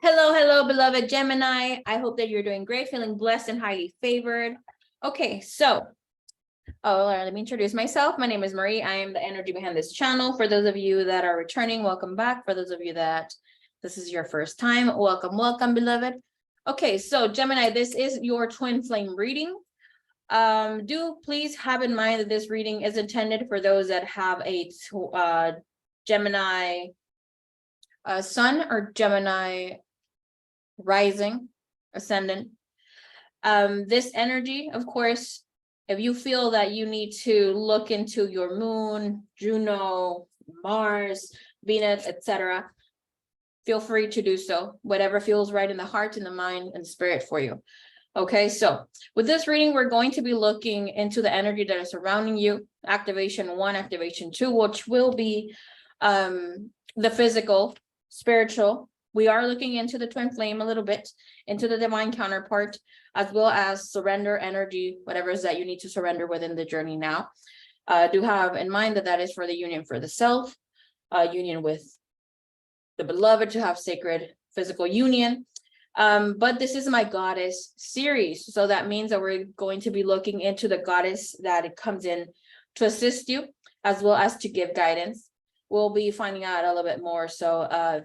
Hello, beloved Gemini. I hope that you're doing great, feeling blessed and highly favored. Okay, so, let me introduce myself. My name is Marie. I am the energy behind this channel. For those of you that are returning, welcome back. For those of you that this is your first time, welcome, beloved. Okay, so Gemini, this is your twin flame reading. Do please have in mind that this reading is intended for those that have a Gemini sun or Gemini rising, ascendant. This energy, of course, if you feel that you need to look into your moon, Juno, Mars, Venus, etc., feel free to do so. Whatever feels right in the heart, in the mind, and spirit for you. Okay, so with this reading, we're going to be looking into the energy that is surrounding you. Activation 1, activation 2, which will be the physical, spiritual. We are looking into the twin flame a little bit, into the divine counterpart, as well as surrender energy, whatever it is that you need to surrender within the journey now. Do have in mind that that is for the union for the self, union with the beloved, to have sacred physical union. But this is my goddess series. So that means that we're going to be looking into the goddess that it comes in to assist you, as well as to give guidance. We'll be finding out a little bit more. So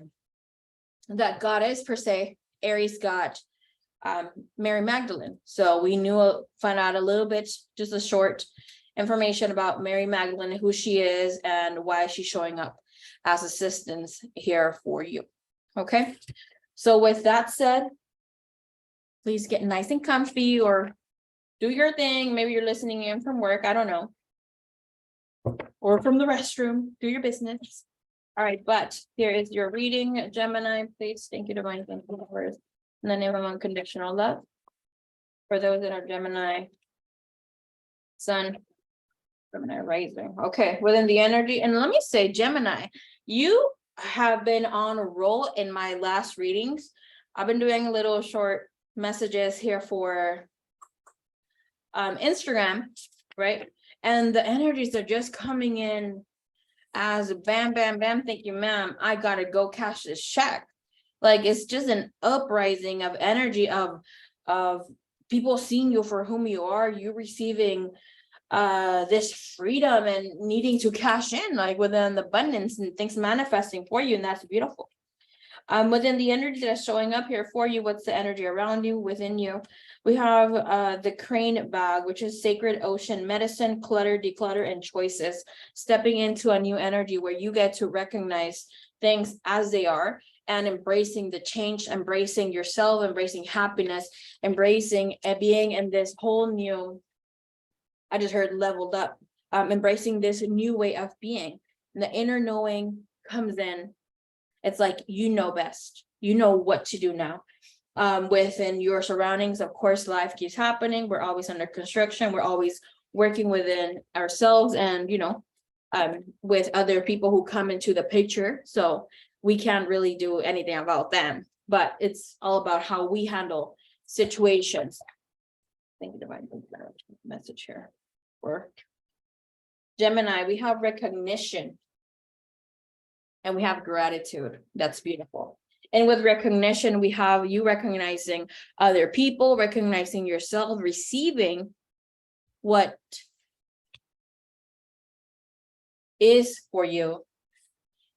that goddess per se, Aries got Mary Magdalene. So we found out a little bit, just a short information about Mary Magdalene, who she is and why she's showing up as assistance here for you. Okay. So with that said, please get nice and comfy or do your thing. Maybe you're listening in from work. I don't know. Or from the restroom. Do your business. All right, but here is your reading, Gemini. Please, thank you, divine, thank you for in the name of unconditional love. For those that are Gemini, Sun, Gemini rising. Okay, within the energy, and let me say, Gemini, you have been on a roll in my last readings. I've been doing little short messages here for Instagram, right? And the energies are just coming in as bam, bam, bam, thank you, ma'am. I gotta go cash this check. Like, it's just an uprising of energy of people seeing you for whom you are, you receiving this freedom and needing to cash in, like within the abundance and things manifesting for you, and that's beautiful. Within the energy that's showing up here for you, what's the energy around you, within you? We have the crane bag, which is sacred ocean medicine, clutter, declutter, and choices. Stepping into a new energy where you get to recognize things as they are and embracing the change, embracing yourself, embracing happiness, embracing being in this whole new, I just heard leveled up, embracing this new way of being. And the inner knowing comes in. It's like, you know best, you know what to do now. Within your surroundings, of course, life keeps happening. We're always under construction. We're always working within ourselves and, with other people who come into the picture. So we can't really do anything about them, but it's all about how we handle situations. Thank you, divine message here. For Gemini, we have recognition. And we have gratitude. That's beautiful. And with recognition, we have you recognizing other people, recognizing yourself, receiving what is for you,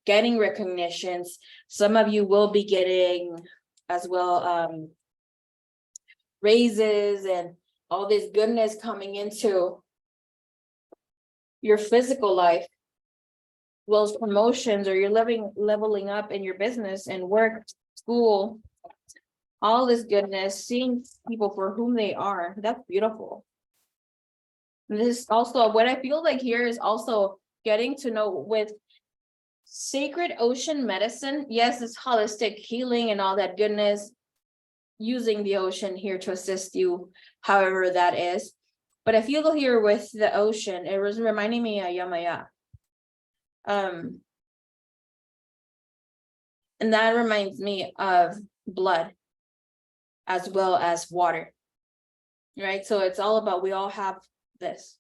getting recognitions. Some of you will be getting as well raises and all this goodness coming into your physical life. Well, as promotions, or you're leveling up in your business and work, school, all this goodness, seeing people for whom they are, that's beautiful. And this also, what I feel like here is also getting to know with sacred ocean medicine. Yes, it's holistic healing and all that goodness, using the ocean here to assist you, however that is. But I feel here with the ocean, it was reminding me of Yamaya. And that reminds me of blood as well as water, right? So it's all about, we all have this.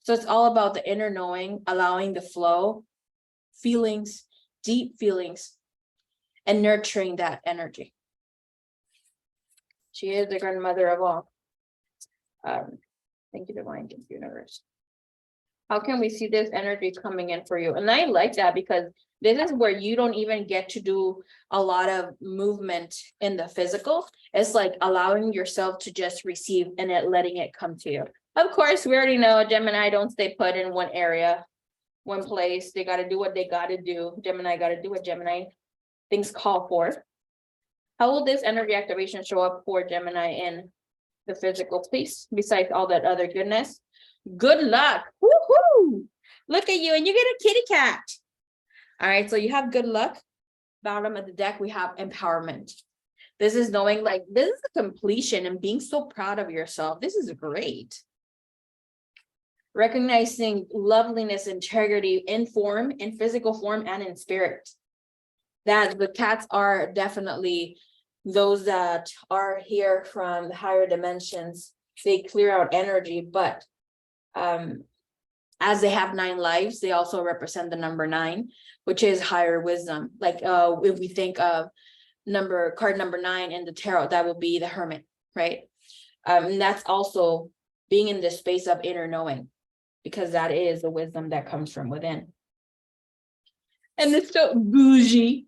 So it's all about the inner knowing, allowing the flow, feelings, deep feelings. and nurturing that energy. She is the grandmother of all. Thank you, Divine. Thank you, Universe. How can we see this energy coming in for you? And I like that because this is where you don't even get to do a lot of movement in the physical. It's like allowing yourself to just receive and letting it come to you. Of course, we already know Gemini don't stay put in one area, one place. They got to do what they got to do. Gemini got to do what Gemini things call for. How will this energy activation show up for Gemini in the physical, please? Besides all that other goodness. Good luck. Woohoo! Look at you, and you get a kitty cat. All right, so you have good luck. Bottom of the deck, we have empowerment. This is knowing like this is a completion and being so proud of yourself. This is great. Recognizing loveliness, integrity in form, in physical form, and in spirit. That the cats are definitely those that are here from the higher dimensions. They clear out energy, but as they have 9 lives, they also represent the number 9, which is higher wisdom. Like if we think of card number 9 in the tarot, that would be the Hermit, right? And that's also being in this space of inner knowing, because that is the wisdom that comes from within. And it's so bougie.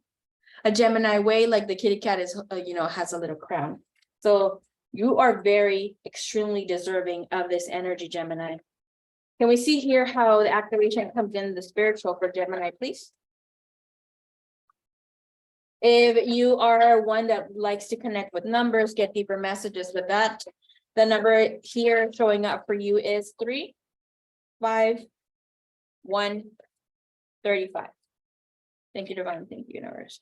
A Gemini way, like the kitty cat is, has a little crown. So you are very extremely deserving of this energy, Gemini. Can we see here how the activation comes in the spiritual for Gemini, please? If you are one that likes to connect with numbers, get deeper messages with that, the number here showing up for you is 3, 5, 1, 35. Thank you, Divine. Thank you, Universe.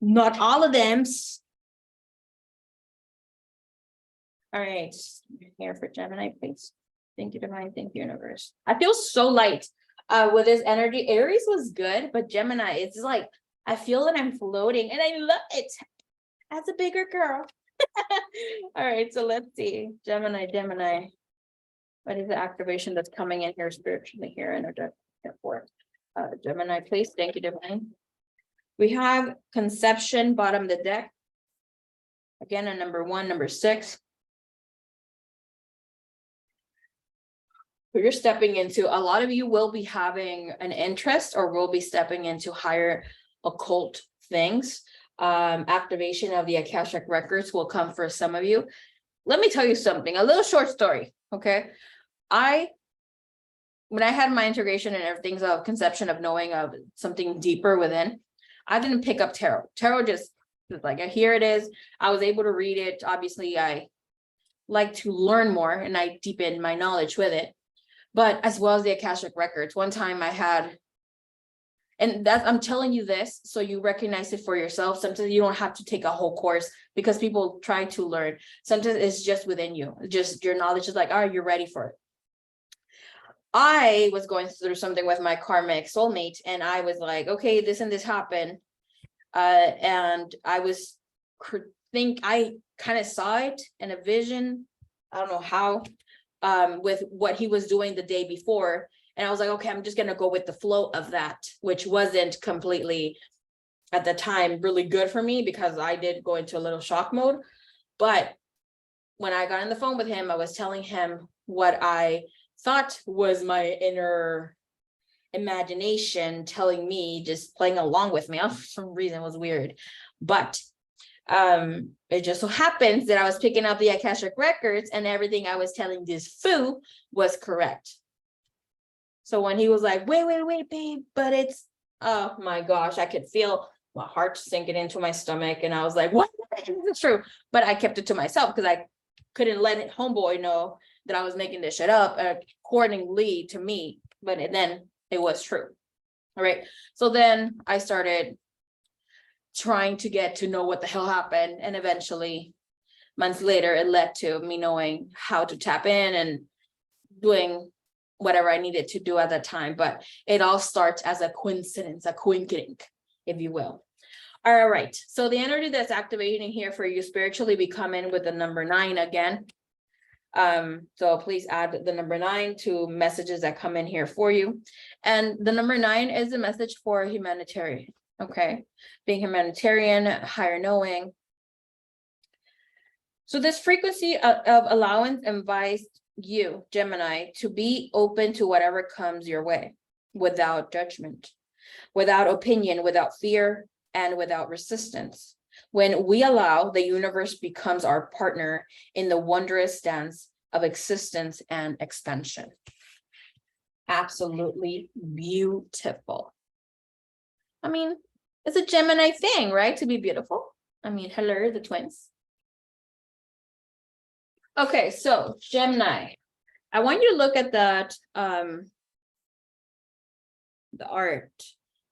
Not all of them. All right, here for Gemini, please. Thank you, Divine. Thank you, Universe. I feel so light with this energy. Aries was good, but Gemini, it's like, I feel that I'm floating and I love it as a bigger girl. All right, so let's see. Gemini. What is the activation that's coming in here spiritually here in our deck for Gemini, please? Thank you, Divine. We have conception, bottom of the deck. Again, a number 1, number 6. You're stepping into, a lot of you will be having an interest or will be stepping into higher occult things. Activation of the Akashic records will come for some of you. Let me tell you something, a little short story, okay? When I had my integration and everything's of conception of knowing of something deeper within, I didn't pick up tarot. Tarot just was like, here it is. I was able to read it. Obviously, I like to learn more and I deepen my knowledge with it. But as well as the Akashic records, one time I had, and that I'm telling you this so you recognize it for yourself. Sometimes you don't have to take a whole course because people try to learn. Sometimes it's just within you. Just your knowledge is like, all right, you're ready for it. I was going through something with my karmic soulmate and I was like, okay, this and this happened. And I I kind of saw it in a vision. I don't know how. With what he was doing the day before. And I was like, okay, I'm just going to go with the flow of that, which wasn't completely at the time really good for me because I did go into a little shock mode. But when I got on the phone with him, I was telling him what I thought was my inner imagination telling me, just playing along with me. For some reason it was weird. But it just so happens that I was picking up the Akashic records and everything I was telling this foo was correct. So when he was like, wait, babe, but it's, oh my gosh, I could feel my heart sinking into my stomach. And I was like, what? This is true. But I kept it to myself because I couldn't let homeboy know that I was making this shit up accordingly to me. But then it was true. All right. So then I started trying to get to know what the hell happened. And eventually, months later, it led to me knowing how to tap in and doing whatever I needed to do at that time. But it all starts as a coincidence, a coinkydink, if you will. All right. So the energy that's activating here for you spiritually, we come in with the number 9 again. So please add the number 9 to messages that come in here for you. And the number 9 is a message for humanitarian. Okay, being humanitarian, higher knowing. So this frequency of allowance invites you, Gemini, to be open to whatever comes your way, without judgment, without opinion, without fear, and without resistance. When we allow, the universe becomes our partner in the wondrous dance of existence and expansion. Absolutely beautiful. I mean, it's a Gemini thing, right? To be beautiful. I mean, hello, the twins. Okay, so Gemini, I want you to look at that, the art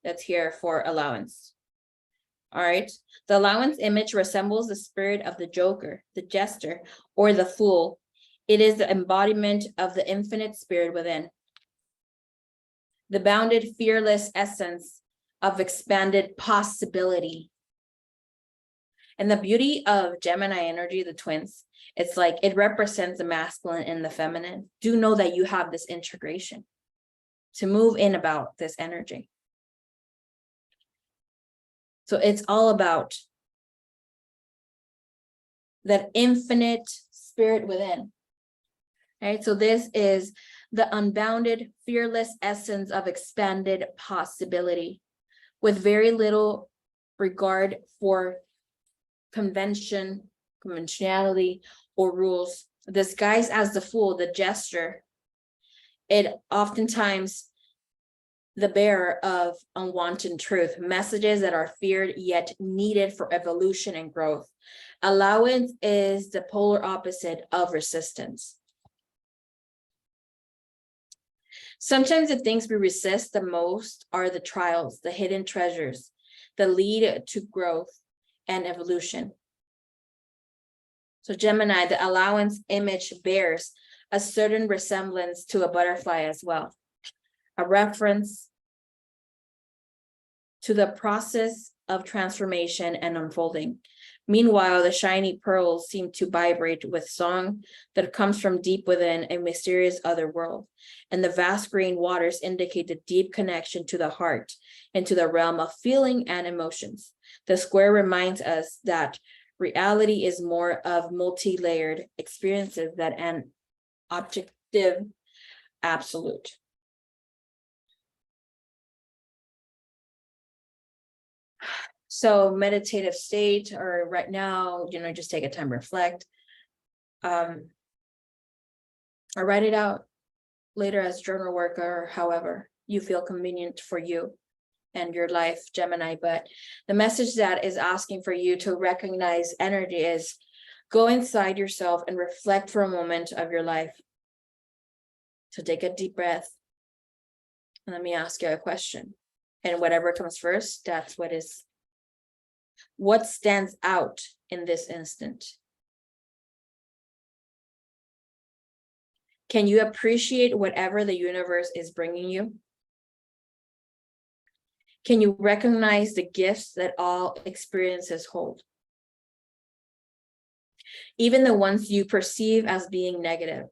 that's here for allowance. All right, the allowance image resembles the spirit of the joker, the jester, or the fool. It is the embodiment of the infinite spirit within, the bounded, fearless essence of expanded possibility. And the beauty of Gemini energy, the twins, it's like it represents the masculine and the feminine. Do know that you have this integration to move in about this energy. So it's all about that infinite spirit within. Right? So this is the unbounded, fearless essence of expanded possibility with very little regard for conventionality, or rules. Disguised as the fool, the jester, it oftentimes the bearer of unwanted truth, messages that are feared yet needed for evolution and growth. Allowance is the polar opposite of resistance. Sometimes the things we resist the most are the trials, the hidden treasures that lead to growth and evolution. So Gemini, the allowance image bears a certain resemblance to a butterfly as well, a reference to the process of transformation and unfolding. Meanwhile, the shiny pearls seem to vibrate with song that comes from deep within a mysterious other world, and the vast green waters indicate the deep connection to the heart and to the realm of feeling and emotions. The square reminds us that reality is more of multi-layered experiences than an objective absolute. So meditative state, or right now, just take a time, reflect, or write it out later as journal work, or however you feel convenient for you and your life, Gemini. But the message that is asking for you to recognize energy is go inside yourself and reflect for a moment of your life. So take a deep breath. And let me ask you a question. And whatever comes first, that's what stands out in this instant. Can you appreciate whatever the universe is bringing you? Can you recognize the gifts that all experiences hold? Even the ones you perceive as being negative.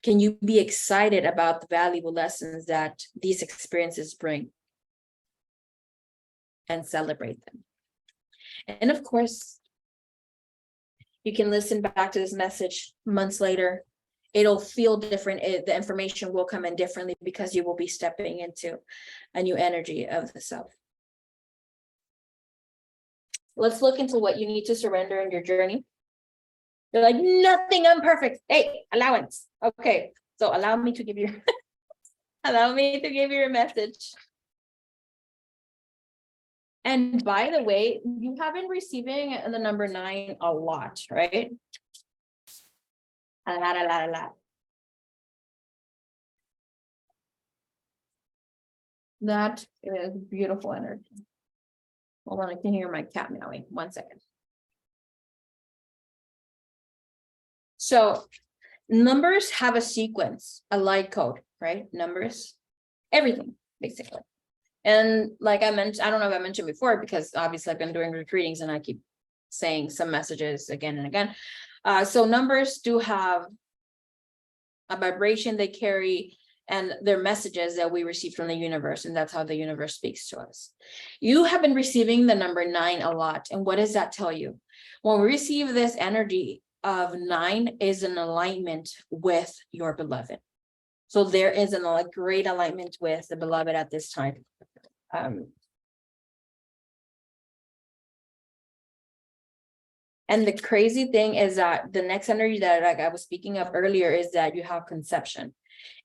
Can you be excited about the valuable lessons that these experiences bring? And celebrate them. And of course, you can listen back to this message months later. It'll feel different. The information will come in differently because you will be stepping into a new energy of the self. Let's look into what you need to surrender in your journey. You're like, nothing, I'm perfect. Hey, allowance. Okay, so allow me to give you your message. And by the way, you have been receiving the number 9 a lot, right? A lot. That is beautiful energy. Hold on, I can hear my cat meowing. 1 second. So numbers have a sequence, a light code, right? Numbers, everything, basically. And like I mentioned, I don't know if I mentioned before, because obviously I've been doing readings and I keep saying some messages again and again. So numbers do have a vibration they carry, and they're messages that we receive from the universe, and that's how the universe speaks to us. You have been receiving the number 9 a lot, and what does that tell you? When we receive this energy of 9 is in alignment with your beloved. So there is a great alignment with the beloved at this time. And the crazy thing is that the next energy that I was speaking of earlier is that you have conception.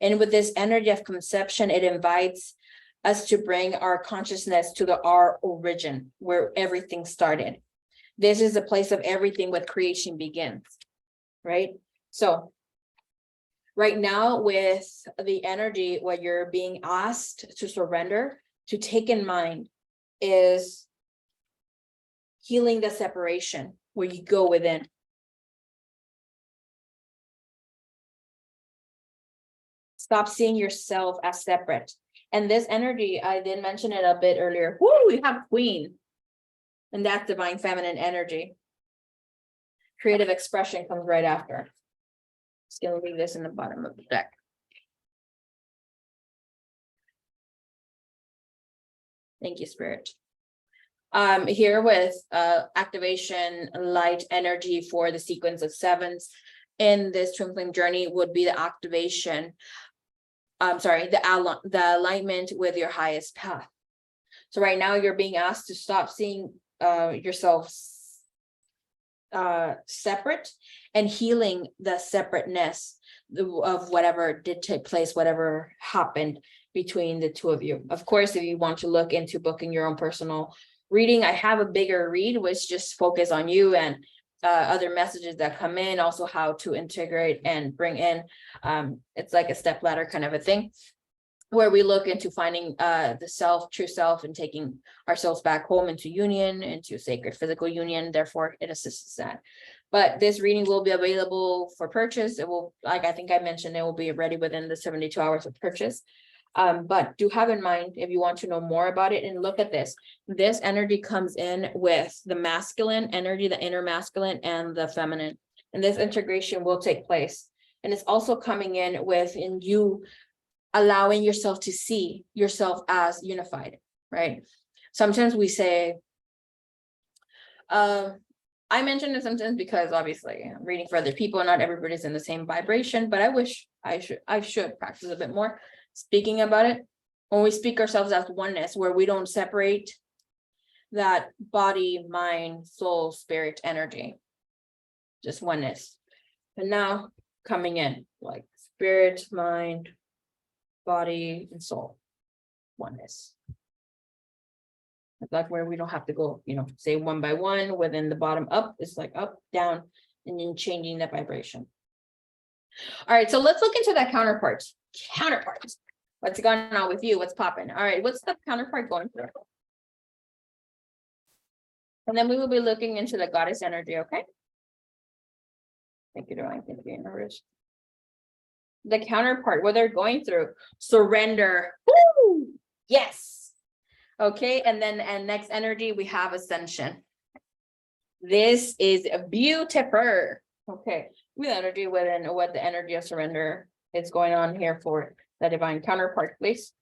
And with this energy of conception, it invites us to bring our consciousness to our origin, where everything started. This is the place of everything with creation begins, right? So right now with the energy, what you're being asked to surrender, to take in mind is healing the separation, where you go within. Stop seeing yourself as separate. And this energy, I did mention it a bit earlier. Woo, we have Queen. And that's divine feminine energy. Creative expression comes right after. Just gonna leave this in the bottom of the deck. Thank you, Spirit. Here with activation light energy for the sequence of 7s in this twin flame journey would be the activation. The alignment with your highest path. So right now you're being asked to stop seeing yourself separate and healing the separateness of whatever did take place, whatever happened between the two of you. Of course, if you want to look into booking your own personal reading, I have a bigger read, which just focus on you and other messages that come in, also how to integrate and bring in. It's like a step ladder kind of a thing, where we look into finding the self, true self, and taking ourselves back home into union, into sacred physical union. Therefore, it assists that. But this reading will be available for purchase. It will, like I think I mentioned, it will be ready within the 72 hours of purchase. But do have in mind, if you want to know more about it, and look at this energy comes in with the masculine energy, the inner masculine and the feminine, and this integration will take place. And it's also coming in with you allowing yourself to see yourself as unified, right? Sometimes we say, I mention it sometimes because obviously I'm reading for other people, not everybody's in the same vibration, but I wish I should practice a bit more speaking about it. When we speak ourselves as oneness, where we don't separate that body, mind, soul, spirit, energy, just oneness. And now coming in like spirit, mind, body, and soul, oneness. Like where we don't have to go, say one by one, within the bottom up, it's like up, down, and then changing that vibration. All right, so let's look into that counterparts. What's going on with you? What's popping? All right, what's the counterpart going through? And then we will be looking into the goddess energy, okay? Thank you, Divine. Thank you, universe. The counterpart, what they're going through. Surrender. Woo! Yes. Okay, and next energy, we have ascension. This is beautiful. Okay, with energy within what the energy of surrender is going on here for the divine counterpart, please.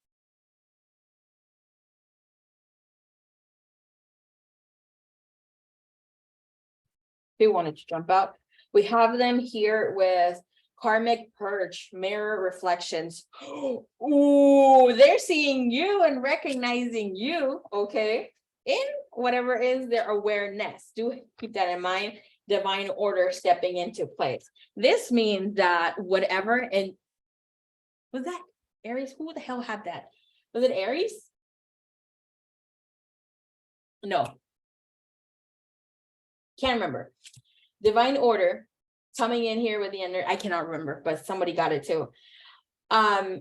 They wanted to jump out. We have them here with karmic purge, mirror reflections. Ooh, they're seeing you and recognizing you, okay, in whatever is their awareness. Do keep that in mind. Divine order stepping into place. This means that whatever, and was that Aries? Who the hell had that? Was it Aries? No. Can't remember. Divine order coming in here with the end. I cannot remember, but somebody got it too.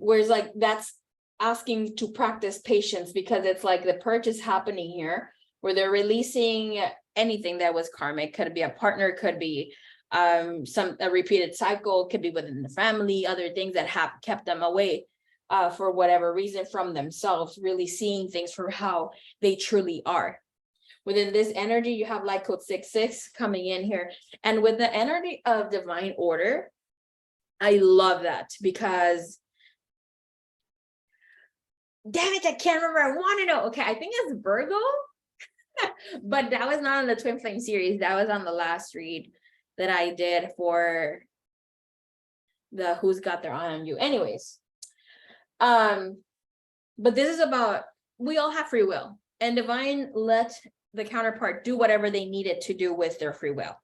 Whereas like that's asking to practice patience, because it's like the purge is happening here, where they're releasing anything that was karmic. Could be a partner, could be a repeated cycle, could be within the family, other things that have kept them away for whatever reason from themselves, really seeing things for how they truly are. Within this energy, you have light code 66 coming in here. And with the energy of divine order, I love that, because Damn it, I can't remember. I want to know. Okay, I think it's Virgo. But that was not on the Twin Flame series. That was on the last read that I did for the Who's Got Their Eye on You. Anyways, but this is about, we all have free will, and divine let the counterpart do whatever they needed to do with their free will,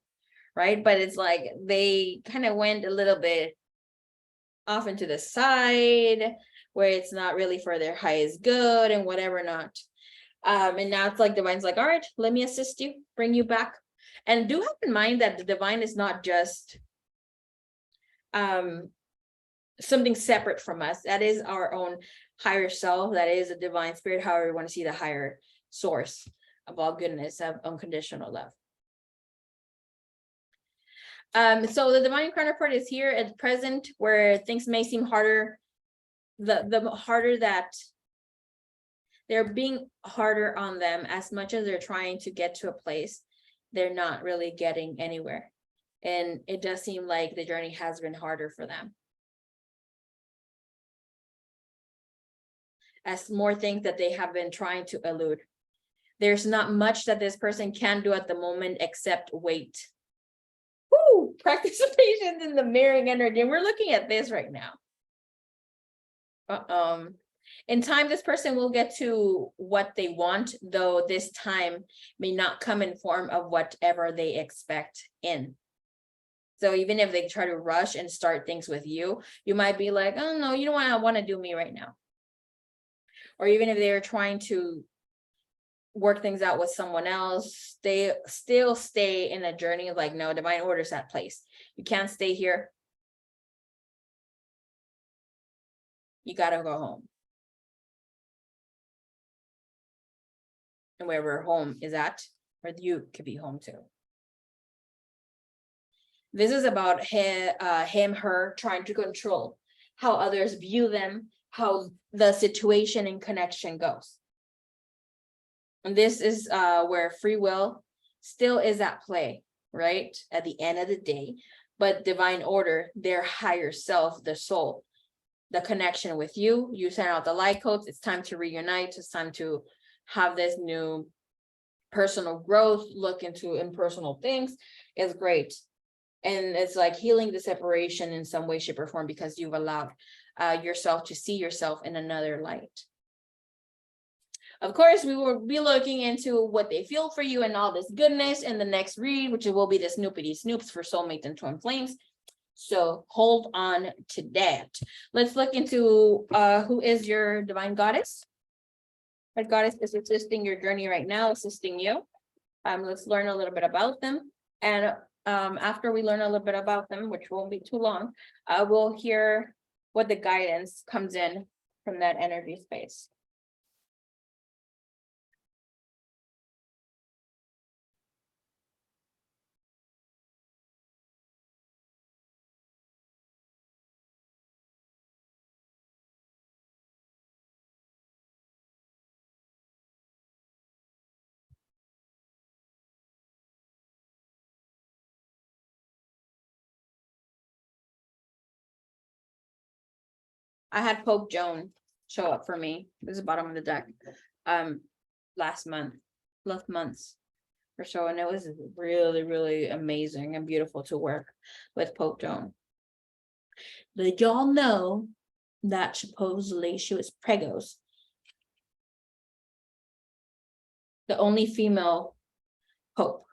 right? But it's like they kind of went a little bit off into the side where it's not really for their highest good and whatever not. And now it's like divine's like, all right, let me assist you, bring you back. And do have in mind that the divine is not just something separate from us. That is our own higher self. That is a divine spirit, however you want to see the higher source of all goodness, of unconditional love. So the divine counterpart is here at present, where things may seem harder, the harder that they're being harder on them. As much as they're trying to get to a place, they're not really getting anywhere. And it does seem like the journey has been harder for them, as more things that they have been trying to elude. There's not much that this person can do at the moment except wait. Woo! Practice patience in the mirroring energy. And we're looking at this right now. In time, this person will get to what they want, though this time may not come in form of whatever they expect in. So even if they try to rush and start things with you, you might be like, oh no, you don't want to do me right now. Or even if they're trying to work things out with someone else, they still stay in a journey of like, no, divine order's that place. You can't stay here. You gotta go home. And wherever home is at, where you could be home too. This is about him, her trying to control how others view them, how the situation and connection goes. And this is where free will still is at play, right? At the end of the day, but divine order, their higher self, the soul, the connection with you, you send out the light codes. It's time to reunite. It's time to have this new personal growth, look into impersonal things is great. And it's like healing the separation in some way, shape, or form, because you've allowed yourself to see yourself in another light. Of course, we will be looking into what they feel for you and all this goodness in the next read, which will be the Snoopity Snoops for Soulmates and Twin Flames. So hold on to that. Let's look into who is your divine goddess. Our goddess is assisting your journey right now, assisting you. Let's learn a little bit about them. And after we learn a little bit about them, which won't be too long, we'll hear what the guidance comes in from that energy space. I had Pope Joan show up for me. It was the bottom of the deck last months or so, and it was really, really amazing and beautiful to work with Pope Joan. Did y'all know that supposedly she was pregos? The only female pope.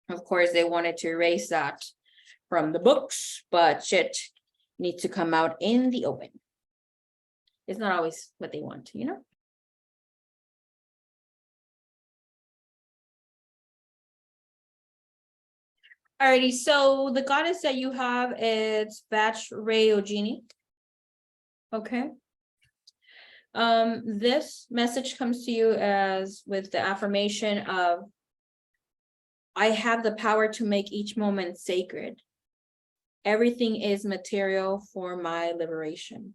Of course, they wanted to erase that from the books, but shit needs to come out in the open. It's not always what they want, you know? Alrighty, so the goddess that you have is Vajraygini. Okay. This message comes to you as with the affirmation of, I have the power to make each moment sacred. Everything is material for my liberation.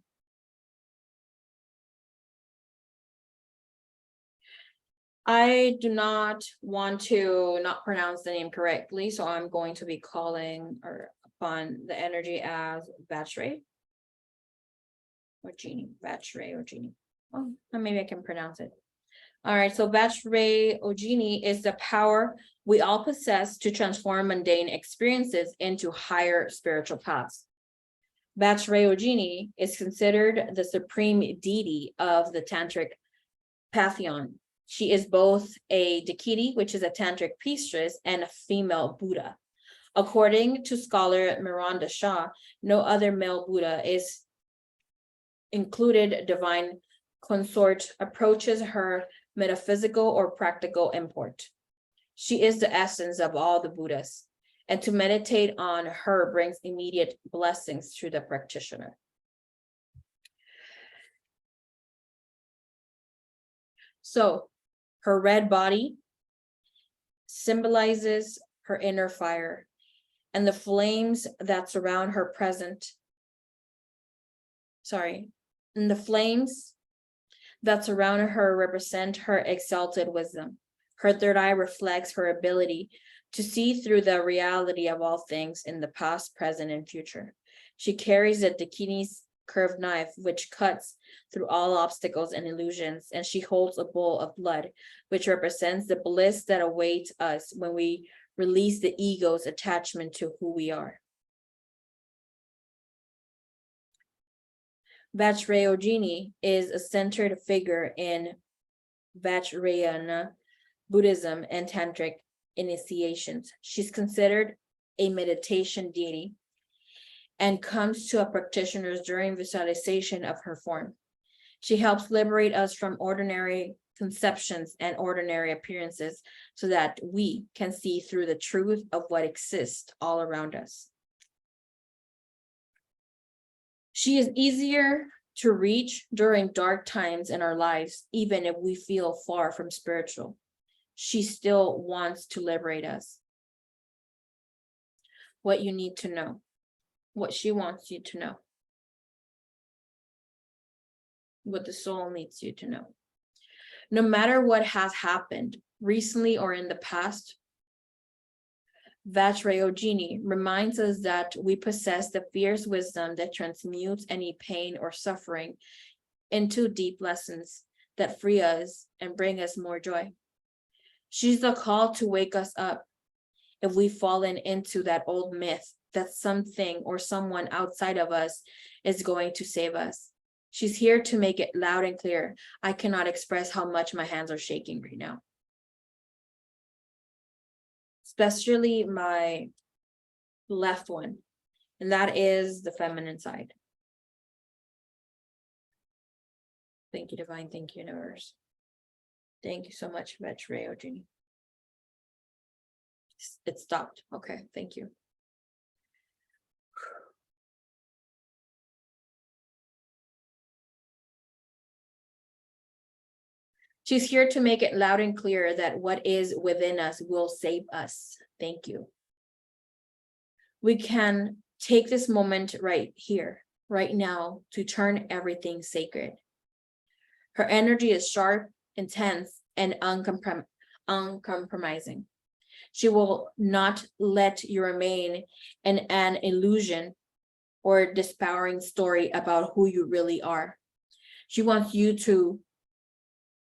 I do not want to not pronounce the name correctly, so I'm going to be calling upon the energy as Vajray or Genie, Vajray or Genie. Oh, maybe I can pronounce it. All right, so Vajraygini is the power we all possess to transform mundane experiences into higher spiritual paths. Vajraygini is considered the supreme deity of the tantric pantheon. She is both a Divinity, which is a tantric priestess, and a female Buddha. According to scholar Miranda Shah, no other male Buddha is included divine consort approaches her metaphysical or practical import. She is the essence of all the Buddhas, and to meditate on her brings immediate blessings to the practitioner. So, her red body symbolizes her inner fire, and the flames that surround her and the flames that surround her represent her exalted wisdom. Her third eye reflects her ability to see through the reality of all things in the past, present, and future. She carries the Dakini's curved knife, which cuts through all obstacles and illusions, and she holds a bowl of blood, which represents the bliss that awaits us when we release the ego's attachment to who we are. Vajraygini is a centered figure in Vajrayana Buddhism and Tantric initiations. She's considered a meditation deity and comes to a practitioners during visualization of her form. She helps liberate us from ordinary conceptions and ordinary appearances so that we can see through the truth of what exists all around us. She is easier to reach during dark times in our lives, even if we feel far from spiritual. She still wants to liberate us. What you need to know, what she wants you to know, what the soul needs you to know. No matter what has happened recently or in the past, Vajraygini reminds us that we possess the fierce wisdom that transmutes any pain or suffering into deep lessons that free us and bring us more joy. She's the call to wake us up if we've fallen into that old myth that something or someone outside of us is going to save us. She's here to make it loud and clear. I cannot express how much my hands are shaking right now. Especially my left one, and that is the feminine side. Thank you, Divine. Thank you, Universe. Thank you so much, Vajraygini. It stopped. Okay, thank you. She's here to make it loud and clear that what is within us will save us. Thank you. We can take this moment right here, right now, to turn everything sacred. Her energy is sharp, intense, and uncompromising. She will not let you remain in an illusion or dispowering story about who you really are. She wants you to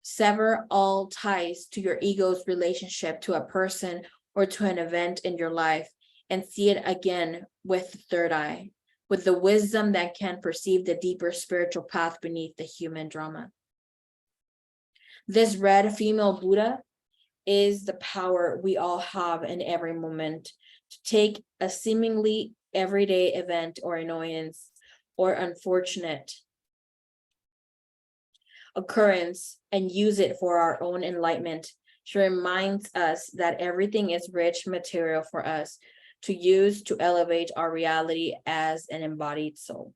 sever all ties to your ego's relationship to a person or to an event in your life and see it again with the third eye, with the wisdom that can perceive the deeper spiritual path beneath the human drama. This red female Buddha is the power we all have in every moment to take a seemingly everyday event or annoyance or unfortunate occurrence and use it for our own enlightenment. She reminds us that everything is rich material for us to use to elevate our reality as an embodied soul.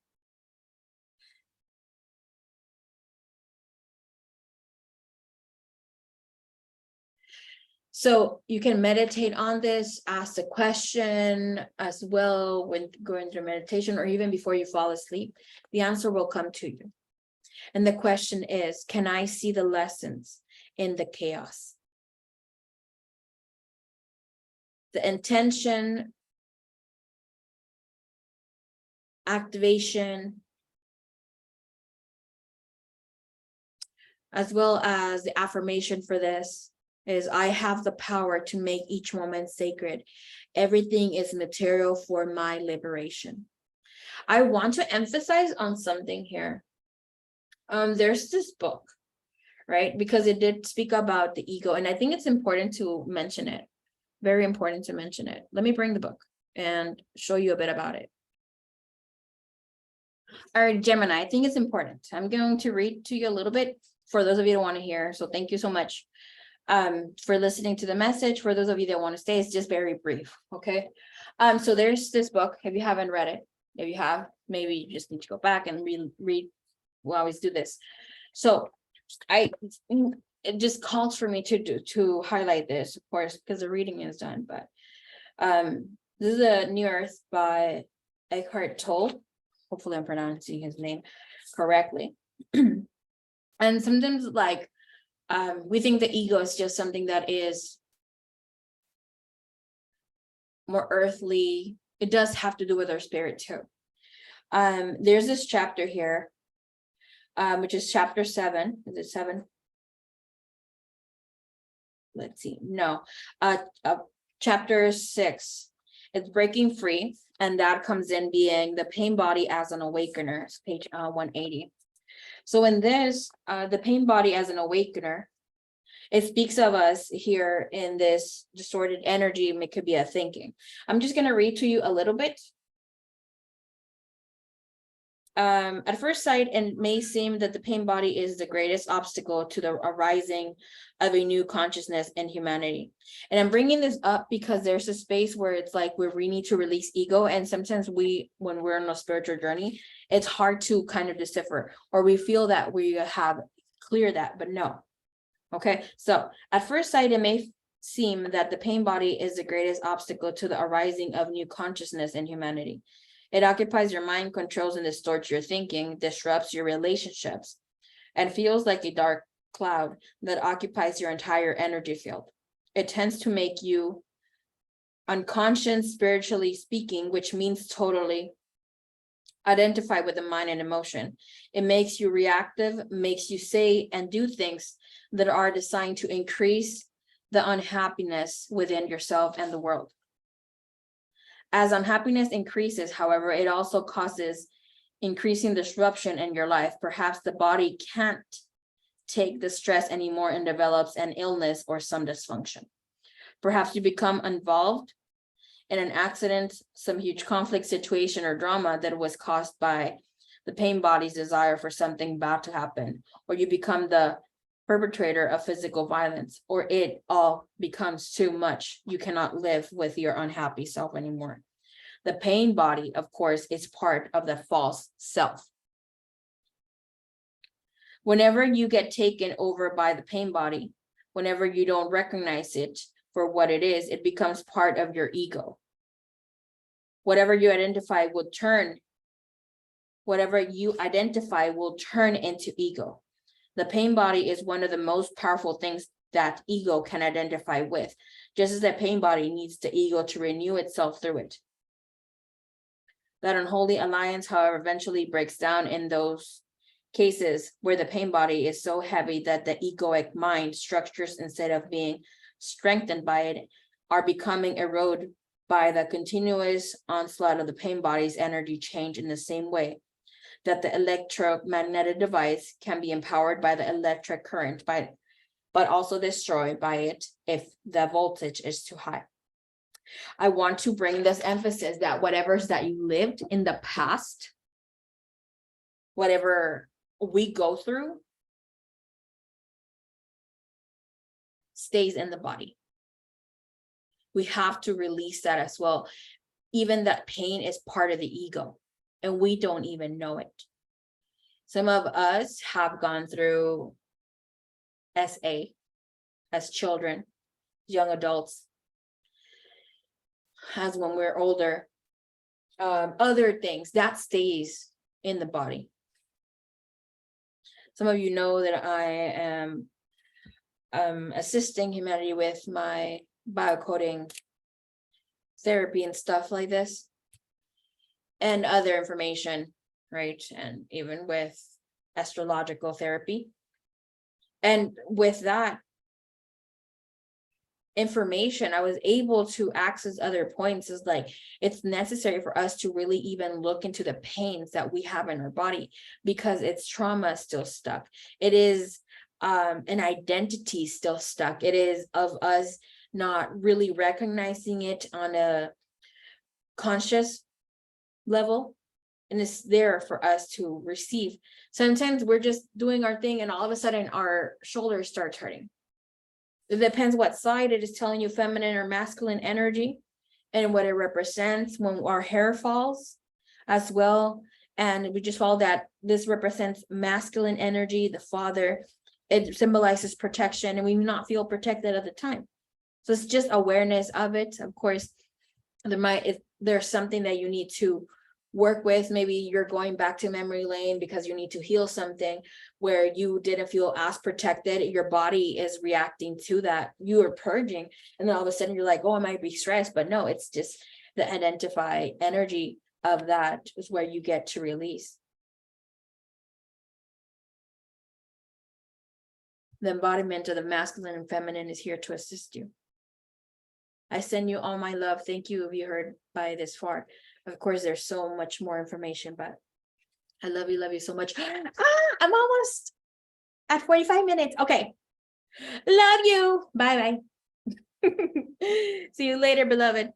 So you can meditate on this, ask a question as well when going through meditation or even before you fall asleep. The answer will come to you. And the question is, can I see the lessons in the chaos? The intention, activation, as well as the affirmation for this is, I have the power to make each moment sacred. Everything is material for my liberation. I want to emphasize on something here. There's this book, right? Because it did speak about the ego, and I think it's important to mention it. Very important to mention it. Let me bring the book and show you a bit about it. All right, Gemini, I think it's important. I'm going to read to you a little bit for those of you that want to hear. So thank you so much for listening to the message. For those of you that want to stay, it's just very brief, okay? So there's this book, if you haven't read it. If you have, maybe you just need to go back and read. We always do this. So it just calls for me to highlight this, of course, because the reading is done. But this is a New Earth by Eckhart Tolle. Hopefully I'm pronouncing his name correctly. And sometimes, like, we think the ego is just something that is more earthly. It does have to do with our spirit too. There's this chapter here, which is chapter 7. Is it 7? Let's see. No, chapter 6. It's breaking free, and that comes in being the pain body as an awakener. It's page 180. So in this, the pain body as an awakener, it speaks of us here in this distorted energy. It could be a thinking. I'm just going to read to you a little bit. At first sight, it may seem that the pain body is the greatest obstacle to the arising of a new consciousness in humanity. And I'm bringing this up because there's a space where it's like we need to release ego. And sometimes when we're on a spiritual journey, it's hard to kind of decipher, or we feel that we have cleared that, but no. Okay, so at first sight, it may seem that the pain body is the greatest obstacle to the arising of new consciousness in humanity. It occupies your mind, controls and distorts your thinking, disrupts your relationships, and feels like a dark cloud that occupies your entire energy field. It tends to make you unconscious, spiritually speaking, which means totally identify with the mind and emotion. It makes you reactive, makes you say and do things that are designed to increase the unhappiness within yourself and the world. As unhappiness increases, however, it also causes increasing disruption in your life. Perhaps the body can't take the stress anymore and develops an illness or some dysfunction. Perhaps you become involved in an accident, some huge conflict situation or drama that was caused by the pain body's desire for something bad to happen, or you become the perpetrator of physical violence, or it all becomes too much. You cannot live with your unhappy self anymore. The pain body, of course, is part of the false self. Whenever you get taken over by the pain body, whenever you don't recognize it for what it is, it becomes part of your ego. Whatever you identify will turn into ego. The pain body is one of the most powerful things that ego can identify with, just as the pain body needs the ego to renew itself through it. That unholy alliance, however, eventually breaks down in those cases where the pain body is so heavy that the egoic mind structures, instead of being strengthened by it, are becoming eroded by the continuous onslaught of the pain body's energy change, in the same way that the electromagnetic device can be empowered by the electric current, but also destroyed by it if the voltage is too high. I want to bring this emphasis that whatever's that you lived in the past, whatever we go through, stays in the body. We have to release that as well. Even that pain is part of the ego, and we don't even know it. Some of us have gone through SA as children, young adults, as when we're older, other things that stays in the body. Some of you know that I am assisting humanity with my biocoding therapy and stuff like this, and other information, right? And even with astrological therapy. And with that information, I was able to access other points. Is like, it's necessary for us to really even look into the pains that we have in our body, because it's trauma still stuck. It is an identity still stuck. It is of us not really recognizing it on a conscious level, and it's there for us to receive. Sometimes we're just doing our thing and all of a sudden our shoulders start hurting. It depends what side it is telling you, feminine or masculine energy, and what it represents. When our hair falls as well, and we just follow that, this represents masculine energy, the father. It symbolizes protection, and we not feel protected at the time. So it's just awareness of it. Of course, there's something that you need to work with. Maybe you're going back to memory lane because you need to heal something where you didn't feel as protected. Your body is reacting to that. You are purging, and then all of a sudden you're like, oh, I might be stressed, but no, it's just the identify energy of that is where you get to release. The embodiment of the masculine and feminine is here to assist you. I send you all my love. Thank you if you heard by this far. Of course, there's so much more information, but I love you so much. I'm almost at 45 minutes. Okay. Love you. Bye-bye. See you later, beloved.